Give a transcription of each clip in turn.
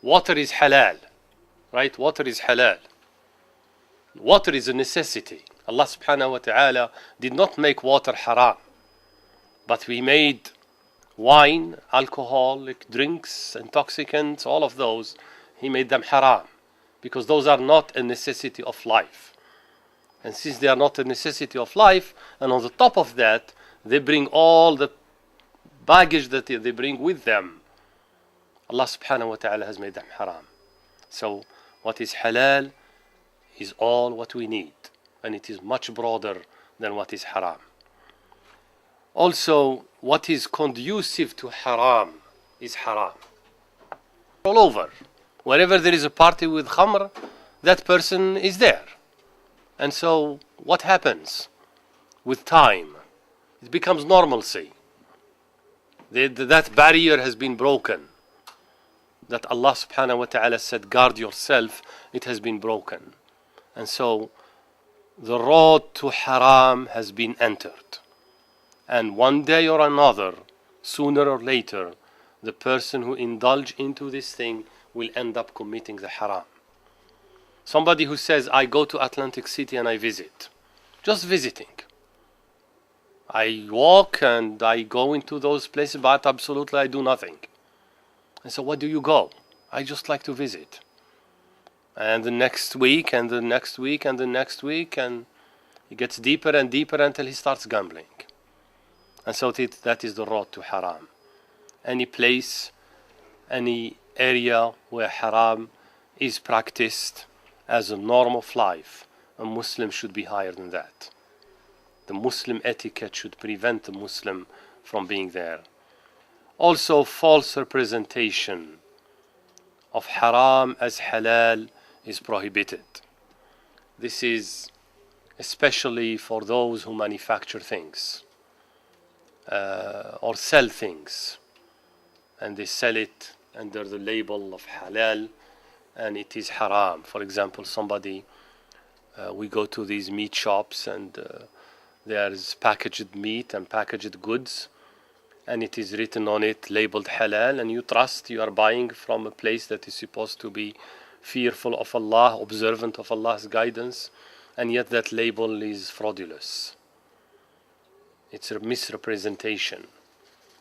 water is halal, right? Water is halal. Water is a necessity. Allah subhanahu wa ta'ala did not make water haram, but we made wine, alcoholic drinks, intoxicants, all of those, He made them haram, because those are not a necessity of life. And since they are not a necessity of life, and on the top of that, they bring all the baggage that they bring with them, Allah subhanahu wa ta'ala has made them haram. So what is halal is all what we need, and it is much broader than what is haram. Also, what is conducive to haram is haram. All over. Wherever there is a party with khamr, that person is there. And so what happens with time? It becomes normalcy. That barrier has been broken. That Allah subhanahu wa ta'ala said, guard yourself, it has been broken. And so the road to haram has been entered. And one day or another, sooner or later, the person who indulge into this thing will end up committing the haram. Somebody who says, I go to Atlantic City and I visit. Just visiting. I walk and I go into those places, but absolutely I do nothing. And so what do you go? I just like to visit. And the next week, and the next week, and the next week, and he gets deeper and deeper until he starts gambling. And so that is the road to haram. Any place, any area where haram is practiced as a norm of life, a Muslim should be higher than that. The Muslim etiquette should prevent the Muslim from being there. Also, false representation of haram as halal is prohibited. This is especially for those who manufacture things or sell things, and they sell it under the label of halal and it is haram. For example, we go to these meat shops and there's packaged meat and packaged goods, and it is written on it, labeled halal, and you trust you are buying from a place that is supposed to be fearful of Allah, observant of Allah's guidance, and yet that label is fraudulous. It's a misrepresentation.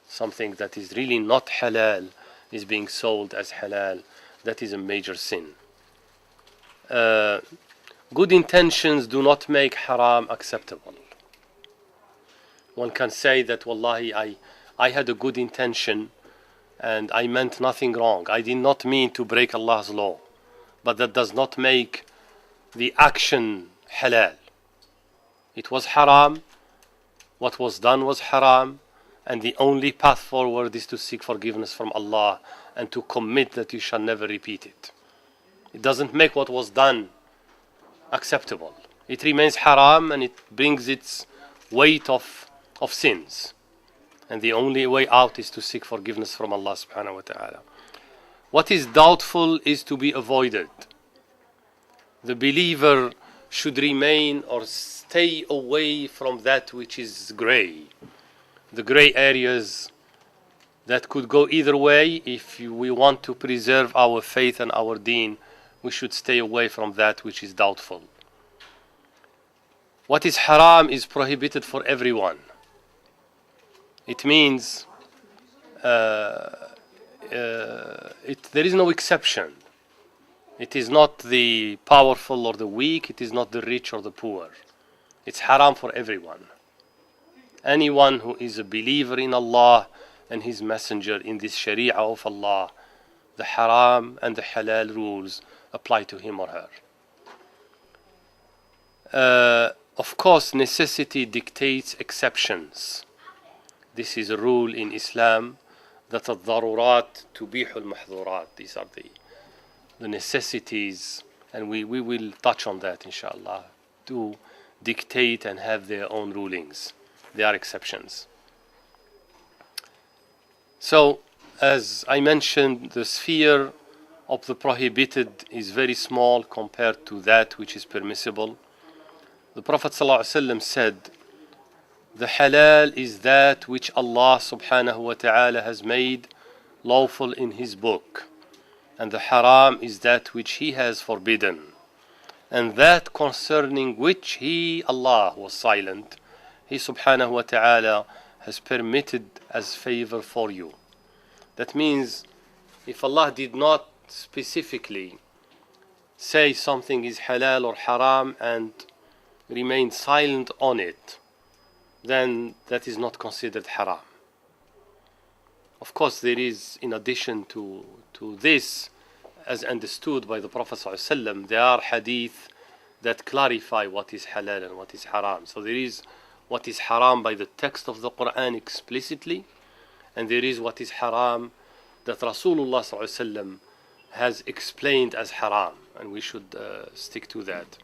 Something that is really not halal is being sold as halal. That is a major sin. Good intentions do not make haram acceptable. One can say that, wallahi, I had a good intention and I meant nothing wrong. I did not mean to break Allah's law. But that does not make the action halal. It was haram. What was done was haram. And the only path forward is to seek forgiveness from Allah and to commit that you shall never repeat it. It doesn't make what was done acceptable. It remains haram and it brings its weight of sins. And the only way out is to seek forgiveness from Allah subhanahu wa ta'ala. What is doubtful is to be avoided. The believer should remain or stay away from that which is grey. The grey areas that could go either way. If we want to preserve our faith and our deen, we should stay away from that which is doubtful. What is haram is prohibited for everyone. It means there is no exception. It is not the powerful or the weak. It is not the rich or the poor. It's haram for everyone. Anyone who is a believer in Allah and His Messenger, in this Sharia of Allah, the haram and the halal rules apply to him or her. Of course, necessity dictates exceptions. This is a rule in Islam that الضرورات تبيح المحظورات. These are the necessities, and we will touch on that inshallah, to dictate and have their own rulings. They are exceptions. So, as I mentioned, the sphere of the prohibited is very small compared to that which is permissible. The Prophet ﷺ said, the halal is that which Allah subhanahu wa ta'ala has made lawful in His book. and the haram is that which He has forbidden, and that concerning which He, Allah, was silent, He subhanahu wa ta'ala has permitted as favor for you. That means if Allah did not specifically say something is halal or haram and remain silent on it, then that is not considered haram. Of course, there is, in addition to this, as understood by the Prophet ﷺ, there are hadith that clarify what is halal and what is haram. So there is what is haram by the text of the Quran explicitly, and there is what is haram that Rasulullah ﷺ has explained as haram, and we should stick to that.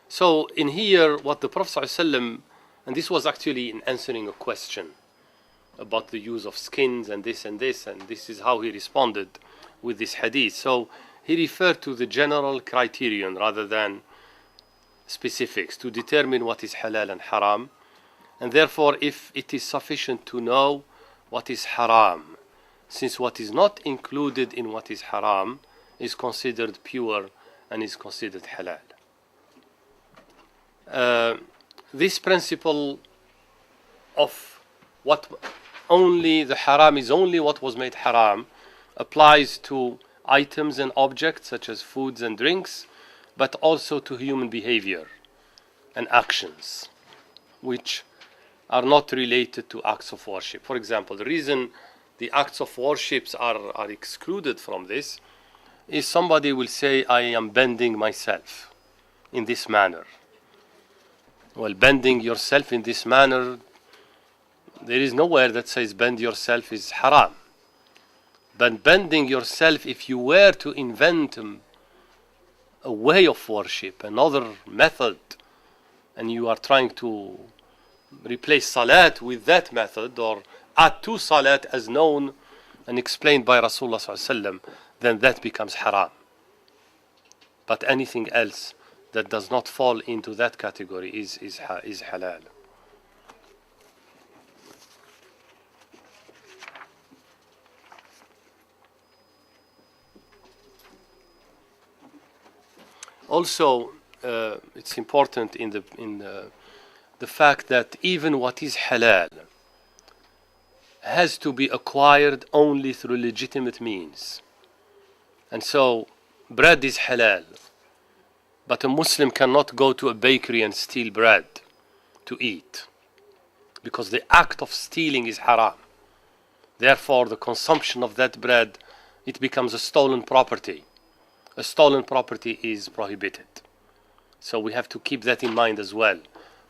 So in here, what the Prophet ﷺ, and this was actually in answering a question about the use of skins and this, and this is how he responded with this hadith. So he referred to the general criterion rather than specifics to determine what is halal and haram. And therefore, if it is sufficient to know what is haram, since what is not included in what is haram is considered pure and is considered halal. This principle of what only the haram is only what was made haram applies to items and objects such as foods and drinks, but also to human behavior and actions which are not related to acts of worship. For example, the reason the acts of worships are excluded from this is somebody will say, I am bending myself in this manner. Well, bending yourself in this manner, there is nowhere that says bend yourself is haram. But bending yourself, if you were to invent a way of worship, another method, and you are trying to replace salat with that method or add to salat as known and explained by Rasulullah ﷺ, then that becomes haram. But anything else that does not fall into that category is halal. Also, it's important in the fact that even what is halal has to be acquired only through legitimate means. And so, bread is halal, but a Muslim cannot go to a bakery and steal bread to eat, because the act of stealing is haram. Therefore, the consumption of that bread, it becomes a stolen property. A stolen property is prohibited. So we have to keep that in mind as well.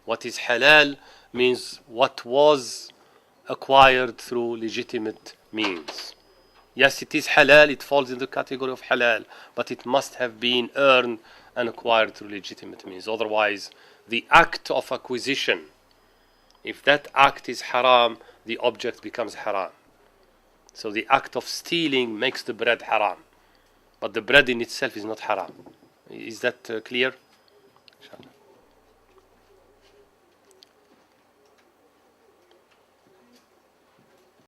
What is halal means what was acquired through legitimate means. Yes, it is halal, it falls in the category of halal, but it must have been earned and acquired through legitimate means. Otherwise, the act of acquisition, if that act is haram, the object becomes haram. So the act of stealing makes the bread haram, but the bread in itself is not haram. Is that clear? Inshallah.